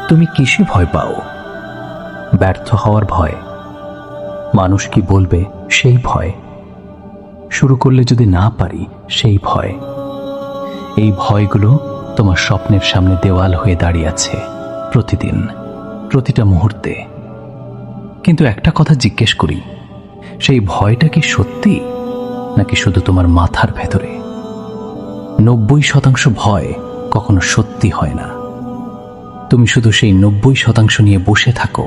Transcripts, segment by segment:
তুমি কিসে ভয় পাও? ব্যর্থ হওয়ার ভয়? মানুষ কি বলবে সেই ভয়? শুরু করলে যদি না পারি সেই ভয়? এই ভয়গুলো তোমার স্বপ্নের সামনে দেওয়াল হয়ে দাঁড়িয়ে আছে প্রতিদিন, প্রতিটা মুহূর্তে। কিন্তু একটা কথা জিজ্ঞেস করি, সেই ভয়টা কি সত্যি নাকি শুধু তোমার মাথার ভেতরে? 90% ভয় কখনো সত্যি হয় না। তুমি শুধু সেই 90% নিয়ে বসে থাকো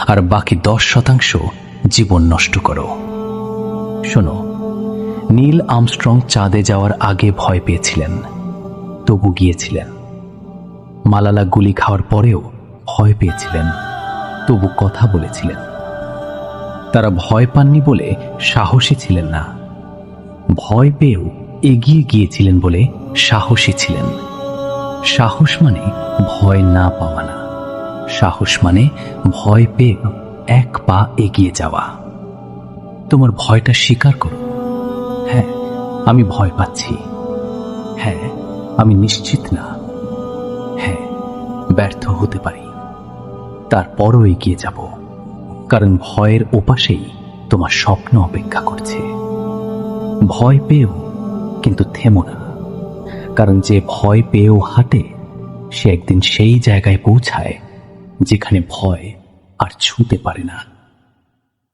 আর বাকি 10% জীবন নষ্ট করো। শোনো, নীল আর্মস্ট্রং চাঁদে যাওয়ার আগে ভয় পেয়েছিলেন, তবু গিয়েছিলেন। মালালা গুলি খাওয়ার পরেও ভয় পেয়েছিলেন, তবু কথা বলেছিলেন। তারা ভয় পাননি বলে সাহসী ছিলেন না, ভয় পেয়েও এগিয়ে গিয়েছিলেন বলে সাহসী ছিলেন। সাহস মানে ভয় না পাওয়া না, সাহস মানে ভয় পেয়ে এক পা এগিয়ে যাওয়া। তোমার ভয়টা স্বীকার করো। হ্যাঁ, আমি ভয় পাচ্ছি। হ্যাঁ, আমি নিশ্চিত না। হ্যাঁ, ব্যর্থ হতে পারি, তারপরও এগিয়ে যাব, কারণ ভয়ের ওপাশেই তোমার স্বপ্ন অপেক্ষা করছে। ভয় পেও কিন্তু থেমো না, কারণ যে ভয় পেয়েও হাঁটে সে একদিন সেই জায়গায় পৌঁছায় যেখানে ভয় আর ছুঁতে পারে না।